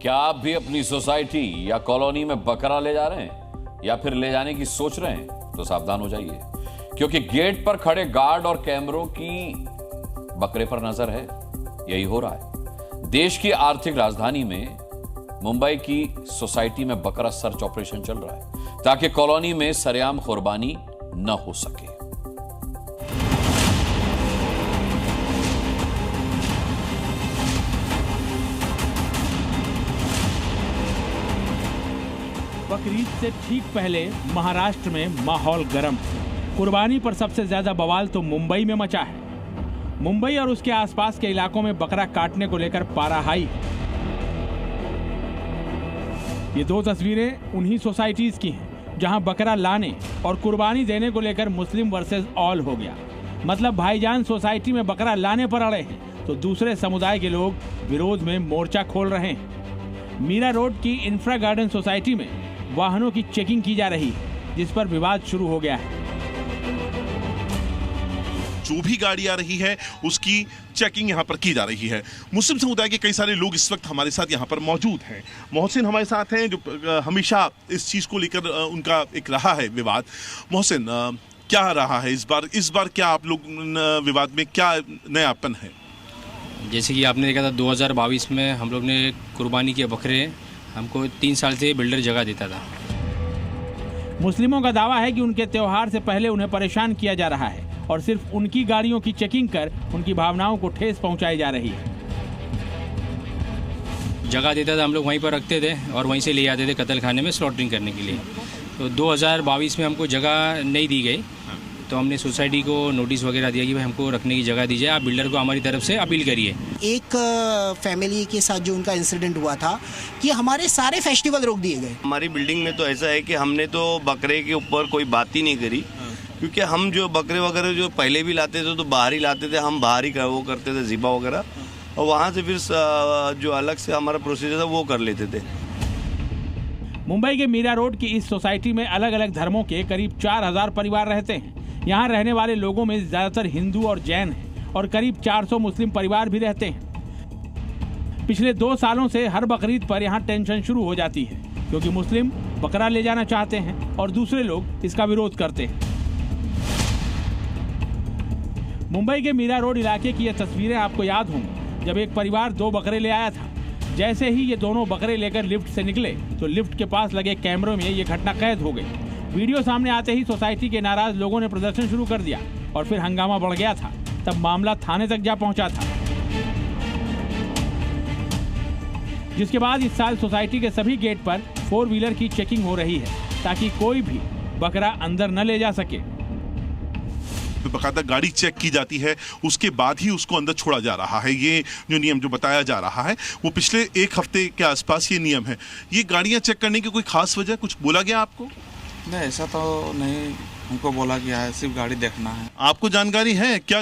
क्या आप भी अपनी सोसाइटी या कॉलोनी में बकरा ले जा रहे हैं या फिर ले जाने की सोच रहे हैं? तो सावधान हो जाइए, क्योंकि गेट पर खड़े गार्ड और कैमरों की बकरे पर नजर है। यही हो रहा है। देश की आर्थिक राजधानी में मुंबई की सोसाइटी में बकरा सर्च ऑपरेशन चल रहा है ताकि कॉलोनी में सरेआम कुर्बानी न हो सके। बकरीद से ठीक पहले महाराष्ट्र में माहौल गर्म। कुर्बानी पर सबसे ज्यादा बवाल तो मुंबई में मचा है। मुंबई और उसके आसपास के इलाकों में बकरा काटने को लेकर पारा हाई है। ये दो तस्वीरें उन्हीं सोसाइटीज की हैं जहां बकरा लाने और कुर्बानी देने को लेकर मुस्लिम वर्सेस ऑल हो गया। मतलब भाईजान सोसाइटी में बकरा लाने पर अड़े हैं तो दूसरे समुदाय के लोग विरोध में मोर्चा खोल रहे हैं। मीरा रोड की इंफ्रा गार्डन सोसाइटी में वाहनों की चेकिंग की जा रही है, जिस पर विवाद शुरू हो गया है। जो भी गाड़ी आ रही है उसकी चेकिंग यहाँ पर की जा रही है। मुस्लिम समुदाय के कई सारे लोग इस वक्त हमारे साथ यहाँ पर मौजूद हैं। मोहसिन हमारे साथ हैं, जो हमेशा इस चीज़ को लेकर उनका एक रहा है विवाद। मोहसिन, क्या रहा है इस बार क्या आप लोग विवाद में क्या नयापन है? जैसे कि आपने देखा था 2022 में हम लोग ने कुर्बानी के बकरे, हमको 3 साल से बिल्डर जगह देता था। मुस्लिमों का दावा है कि उनके त्योहार से पहले उन्हें परेशान किया जा रहा है और सिर्फ उनकी गाड़ियों की चेकिंग कर उनकी भावनाओं को ठेस पहुंचाई जा रही है। जगह देता था, हम लोग वहीं पर रखते थे और वहीं से ले आते थे कत्ल खाने में स्लॉटरिंग करने के लिए। तो 2022 में हमको जगह नहीं दी गई, तो हमने सोसाइटी को नोटिस वगैरह दिया कि भाई हमको रखने की जगह दीजिए, आप बिल्डर को हमारी तरफ से अपील करिए। एक फैमिली के साथ जो उनका इंसिडेंट हुआ था कि हमारे सारे फेस्टिवल रोक दिए गए। हमारी बिल्डिंग में तो ऐसा है कि हमने तो बकरे के ऊपर कोई बात ही नहीं करी, क्योंकि हम जो बकरे वगैरह जो पहले भी लाते थे तो बाहर ही लाते थे, हम बाहर ही वो करते थे ज़िबा वगैरह, और वहाँ से फिर जो अलग से हमारा प्रोसीजर था वो कर लेते थे। मुंबई के मीरा रोड की इस सोसाइटी में अलग अलग धर्मों के करीब 4000 परिवार रहते हैं। यहाँ रहने वाले लोगों में ज्यादातर हिंदू और जैन हैं और करीब 400 मुस्लिम परिवार भी रहते हैं। पिछले 2 सालों से हर बकरीद पर यहाँ टेंशन शुरू हो जाती है, क्योंकि मुस्लिम बकरा ले जाना चाहते हैं और दूसरे लोग इसका विरोध करते हैं। मुंबई के मीरा रोड इलाके की ये तस्वीरें आपको याद होंगी, जब एक परिवार 2 बकरे ले आया था। जैसे ही ये दोनों बकरे लेकर लिफ्ट से निकले तो लिफ्ट के पास लगे कैमरों में ये घटना कैद हो गई। वीडियो सामने आते ही सोसाइटी के नाराज लोगों ने प्रदर्शन शुरू कर दिया और फिर हंगामा बढ़ गया था। तब मामला थाने तक जा पहुंचा था, जिसके बाद इस साल सोसाइटी के सभी गेट पर 4 व्हीलर की चेकिंग हो रही है ताकि कोई भी बकरा अंदर न ले जा सके। बकायदा गाड़ी चेक की जाती है, उसके बाद ही उसको अंदर छोड़ा जा रहा है। ये जो नियम जो बताया जा रहा है वो पिछले 1 हफ्ते के आसपास ये नियम है। ये गाड़ियां चेक करने की कोई खास वजह कुछ बोला गया आपको? नहीं, ऐसा तो नहीं हमको बोला गया है, सिर्फ गाड़ी देखना है। आपको जानकारी है क्या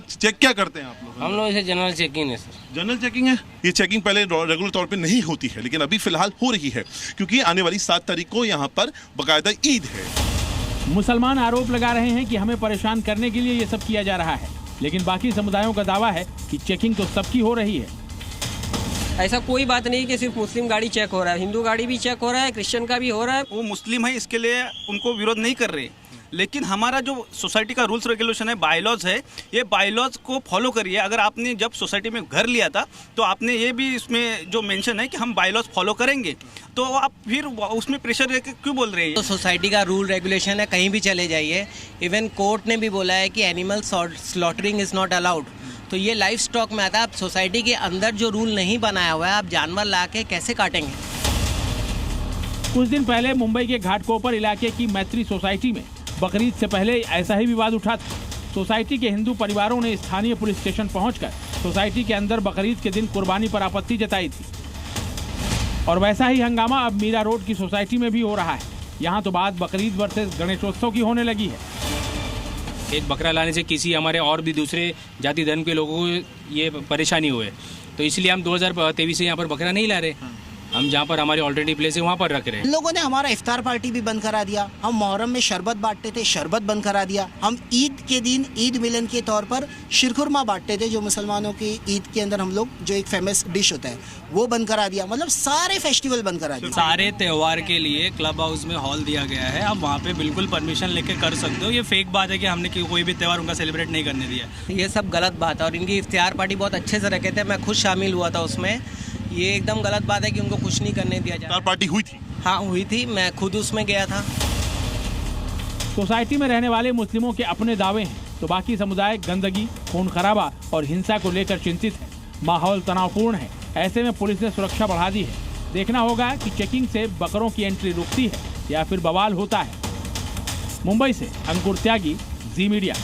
चेक क्या करते हैं आप लोग? हम लोग इसे जनरल चेकिंग है सर। जनरल चेकिंग है। ये चेकिंग पहले रेगुलर तौर पे नहीं होती है, लेकिन अभी फिलहाल हो रही है क्योंकि आने वाली 7 तारीख को यहाँ पर बाकायदा ईद है। मुसलमान आरोप लगा रहे हैं कि हमें परेशान करने के लिए ये सब किया जा रहा है, लेकिन बाकी समुदायों का दावा है कि चेकिंग तो सबकी हो रही है। ऐसा कोई बात नहीं कि सिर्फ मुस्लिम गाड़ी चेक हो रहा है, हिंदू गाड़ी भी चेक हो रहा है, क्रिश्चियन का भी हो रहा है। वो मुस्लिम है, इसके लिए उनको विरोध नहीं कर रहे, लेकिन हमारा जो सोसाइटी का रूल्स रेगुलेशन है, बायलॉज है, ये बायलॉज को फॉलो करिए। अगर आपने जब सोसाइटी में घर लिया था तो आपने ये भी इसमें जो मेंशन है कि हम बायलॉज फॉलो करेंगे, तो आप फिर उसमें प्रेशर लेके क्यों बोल रहे हैं? तो सोसाइटी का रूल रेगुलेशन है, कहीं भी चले जाइए। इवन कोर्ट ने भी बोला है कि animal slaughtering is not allowed. तो ये लाइफ स्टॉक में आता है। आप सोसाइटी के अंदर जो रूल नहीं बनाया हुआ है, आप जानवर ला के कैसे काटेंगे? कुछ दिन पहले मुंबई के घाटकोपर इलाके की मैत्री सोसाइटी में बकरीद से पहले ऐसा ही विवाद उठा था। सोसाइटी के हिंदू परिवारों ने स्थानीय पुलिस स्टेशन पहुंचकर सोसाइटी के अंदर बकरीद के दिन कुर्बानी पर आपत्ति जताई थी और वैसा ही हंगामा अब मीरा रोड की सोसाइटी में भी हो रहा है। यहाँ तो बात बकरीद वर्सेस गणेशोत्सव की होने लगी है। एक बकरा लाने से किसी हमारे और भी दूसरे जाति धर्म के लोगों को ये परेशानी हुए, तो इसलिए हम 2023 से यहाँ पर बकरा नहीं ला रहे। हम जहाँ पर हमारी ऑलरेडी प्लेस है वहाँ पर रख रहे हैं। इन लोगों ने हमारा इफ्तार पार्टी भी बंद करा दिया। हम मुहर्रम में शरबत बांटते थे, शरबत बंद करा दिया। हम ईद के दिन ईद मिलन के तौर पर शिरखुरमा बांटते थे, जो मुसलमानों की ईद के अंदर हम लोग जो एक फेमस डिश होता है वो बंद करा दिया। मतलब सारे फेस्टिवल बंद करा दिए। सारे त्यौहार के लिए क्लब हाउस में हॉल दिया गया है, आप वहाँ पे बिल्कुल परमिशन लेके कर सकते हो। ये फेक बात है कि हमने कोई भी त्यौहार उनका सेलिब्रेट नहीं करने दिया। ये सब गलत बात है और इनकी इफ्तियार पार्टी बहुत अच्छे से रखे थे, मैं खुद शामिल हुआ था उसमें। ये एकदम गलत बात है कि उनको कुछ नहीं करने दिया जाए। पार्टी हुई थी? हाँ हुई थी, मैं खुद उसमें गया था। सोसाइटी में रहने वाले मुस्लिमों के अपने दावे हैं तो बाकी समुदाय गंदगी, खून खराबा और हिंसा को लेकर चिंतित है। माहौल तनावपूर्ण है। ऐसे में पुलिस ने सुरक्षा बढ़ा दी है। देखना होगा कि चेकिंग से बकरों की एंट्री रुकती है या फिर बवाल होता है। मुंबई से अंकुर त्यागी, जी मीडिया।